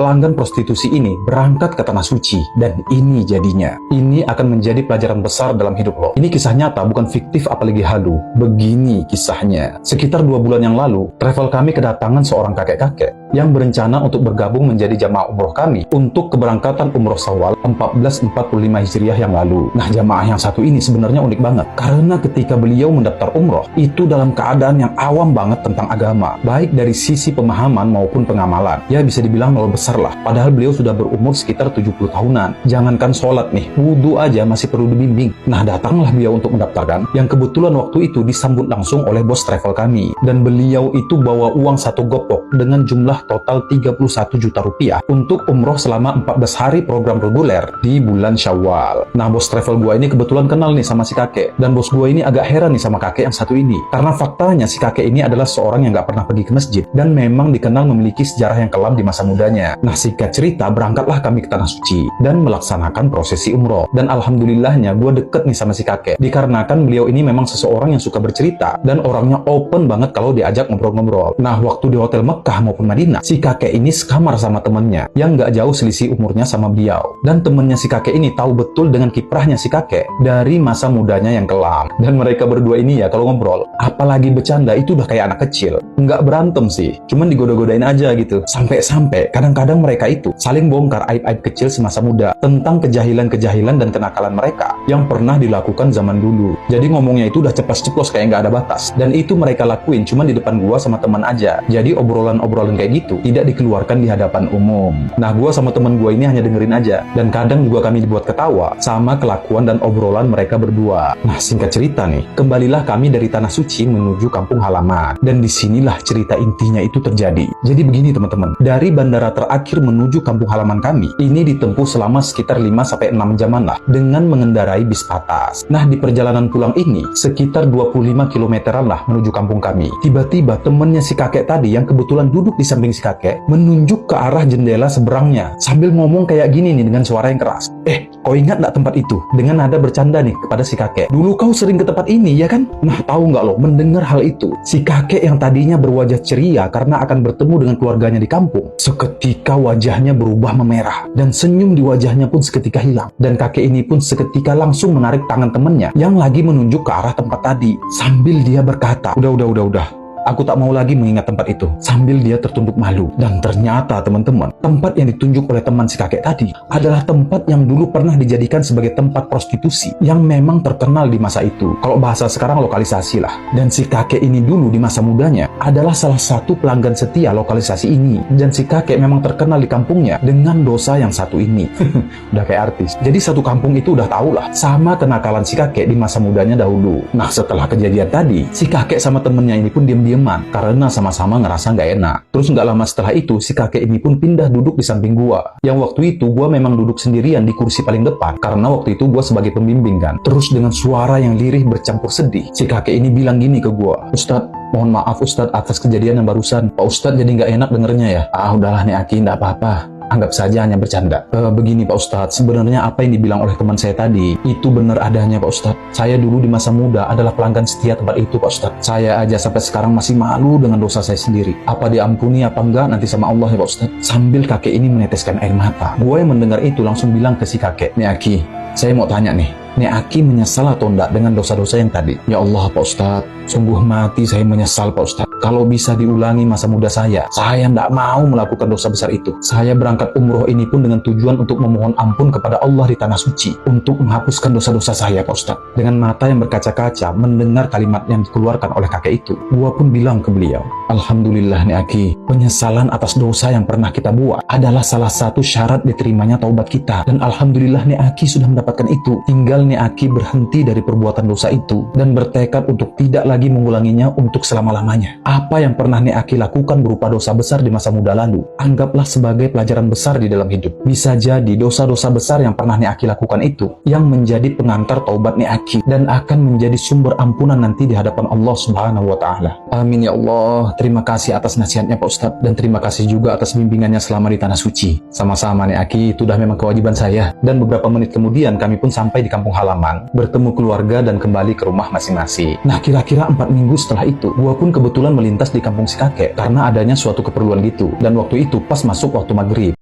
pelanggan prostitusi ini berangkat ke tanah suci. Dan ini jadinya. Ini akan menjadi pelajaran besar dalam hidup lo. Ini kisah nyata, bukan fiktif apalagi halu. Begini kisahnya. Sekitar 2 bulan yang lalu, travel kami kedatangan seorang kakek-kakek yang berencana untuk bergabung menjadi jamaah umroh kami untuk keberangkatan umroh Syawal 1445 Hijriah yang lalu. Nah, jamaah yang satu ini sebenarnya unik banget karena ketika beliau mendaftar umroh itu dalam keadaan yang awam banget tentang agama, baik dari sisi pemahaman maupun pengamalan. Ya bisa dibilang nol besar lah, padahal beliau sudah berumur sekitar 70 tahunan. Jangankan sholat nih, wudhu aja masih perlu dibimbing. Nah, datanglah beliau untuk mendaftarkan, yang kebetulan waktu itu disambut langsung oleh bos travel kami. Dan beliau itu bawa uang 1 gopok dengan jumlah total 31 juta rupiah untuk umroh selama 14 hari program reguler di bulan Syawal. Nah, bos travel gua ini kebetulan kenal nih sama si kakek, dan bos gua ini agak heran nih sama kakek yang satu ini karena faktanya si kakek ini adalah seorang yang gak pernah pergi ke masjid dan memang dikenal memiliki sejarah yang kelam di masa mudanya. Nah, singkat cerita, berangkatlah kami ke tanah suci dan melaksanakan prosesi umroh. Dan alhamdulillahnya gua deket nih sama si kakek dikarenakan beliau ini memang seseorang yang suka bercerita dan orangnya open banget kalau diajak ngobrol-ngobrol. Nah, waktu di hotel Mekah maupun Madinah, si kakek ini sekamar sama temennya yang gak jauh selisih umurnya sama beliau. Dan temennya si kakek ini tahu betul dengan kiprahnya si kakek dari masa mudanya yang kelam. Dan mereka berdua ini ya kalau ngobrol, apalagi bercanda itu udah kayak anak kecil. Nggak berantem sih, cuman digoda-godain aja gitu. Sampai-sampai kadang-kadang mereka itu saling bongkar aib-aib kecil semasa muda tentang kejahilan-kejahilan dan kenakalan mereka yang pernah dilakukan zaman dulu. Jadi ngomongnya itu udah ceplos-ceplos kayak nggak ada batas. Dan itu mereka lakuin cuman di depan gua sama teman aja. Jadi obrolan-obrolan kayak gitu tidak dikeluarkan di hadapan umum. Nah, gua sama teman gua ini hanya dengerin aja. Dan kadang juga kami dibuat ketawa sama kelakuan dan obrolan mereka berdua. Nah, singkat cerita nih, kembalilah kami dari tanah suci menuju kampung halaman. Dan disinilah cerita intinya itu terjadi. Jadi begini teman-teman, dari bandara terakhir menuju kampung halaman kami, ini ditempuh selama sekitar 5-6 jaman lah dengan mengendarai bis patas. Nah, di perjalanan pulang ini, sekitar 25 kilometeran lah menuju kampung kami. Tiba-tiba temennya si kakek tadi yang kebetulan duduk di samping si kakek menunjuk ke arah jendela seberangnya sambil ngomong kayak gini nih dengan suara yang keras. Kau ingat nggak tempat itu? Dengan nada bercanda nih kepada si kakek. Dulu kau sering ke tempat ini ya kan? Nah, tahu nggak lo, mendengar hal itu, si kakek yang tadinya berwajah ceria karena akan bertemu dengan keluarganya di kampung, seketika wajahnya berubah memerah dan senyum di wajahnya pun seketika hilang. Dan kakek ini pun seketika langsung menarik tangan temannya yang lagi menunjuk ke arah tempat tadi sambil dia berkata, udah. Aku tak mau lagi mengingat tempat itu, sambil dia tertunduk malu. Dan ternyata teman-teman, tempat yang ditunjuk oleh teman si kakek tadi adalah tempat yang dulu pernah dijadikan sebagai tempat prostitusi yang memang terkenal di masa itu. Kalau bahasa sekarang lokalisasi lah. Dan si kakek ini dulu di masa mudanya adalah salah satu pelanggan setia lokalisasi ini. Dan si kakek memang terkenal di kampungnya dengan dosa yang satu ini. Udah kayak artis. Jadi satu kampung itu udah tahu lah sama kenakalan si kakek di masa mudanya dahulu. Nah, setelah kejadian tadi, si kakek sama temennya ini pun diam-diaman karena sama-sama ngerasa nggak enak. Terus nggak lama setelah itu, si kakek ini pun pindah duduk di samping gua. Yang waktu itu gua memang duduk sendirian di kursi paling depan karena waktu itu gua sebagai pembimbing kan. Terus dengan suara yang lirih bercampur sedih, si kakek ini bilang gini ke gua, "Ustadz, mohon maaf Ustadz atas kejadian yang barusan. Pak Ustadz jadi nggak enak dengernya ya." Udahlah nih Aki, nggak apa-apa. Anggap saja hanya bercanda. Begini Pak Ustadz, sebenarnya apa yang dibilang oleh teman saya tadi, itu benar adanya Pak Ustadz. Saya dulu di masa muda adalah pelanggan setia tempat itu Pak Ustadz. Saya aja sampai sekarang masih malu dengan dosa saya sendiri. Apa diampuni apa enggak nanti sama Allah ya Pak Ustadz. Sambil kakek ini meneteskan air mata. Gue yang mendengar itu langsung bilang ke si kakek, "Nih Aki, saya mau tanya nih. Nih Aki menyesal atau enggak dengan dosa-dosa yang tadi?" "Ya Allah Pak Ustadz, sungguh mati saya menyesal Pak Ustadz. Kalau bisa diulangi masa muda saya enggak mau melakukan dosa besar itu. Saya berangkat umroh ini pun dengan tujuan untuk memohon ampun kepada Allah di tanah suci untuk menghapuskan dosa-dosa saya Pak Ustadz." Dengan mata yang berkaca-kaca mendengar kalimat yang dikeluarkan oleh kakek itu, gua pun bilang ke beliau, "Alhamdulillah nih Aki, penyesalan atas dosa yang pernah kita buat adalah salah satu syarat diterimanya taubat kita. Dan alhamdulillah nih Aki sudah mendapatkan itu. Tinggal nih Aki berhenti dari perbuatan dosa itu dan bertekad untuk tidak lagi mengulanginya untuk selama-lamanya. Apa yang pernah nih Aki lakukan berupa dosa besar di masa muda lalu, anggaplah sebagai pelajaran besar di dalam hidup. Bisa jadi dosa-dosa besar yang pernah nih Aki lakukan itu yang menjadi pengantar taubat nih Aki dan akan menjadi sumber ampunan nanti di hadapan Allah Subhanahu wa Ta'ala." Amin ya Allah. Terima kasih atas nasihatnya Pak Ustadz, dan terima kasih juga atas bimbingannya selama di tanah suci. Sama-sama nih Aki, itu udah memang kewajiban saya. Dan beberapa menit kemudian kami pun sampai di kampung halaman, bertemu keluarga dan kembali ke rumah masing-masing. Nah, kira-kira 4 minggu setelah itu, gua pun kebetulan melintas di kampung si kakek karena adanya suatu keperluan gitu. Dan waktu itu pas masuk waktu maghrib.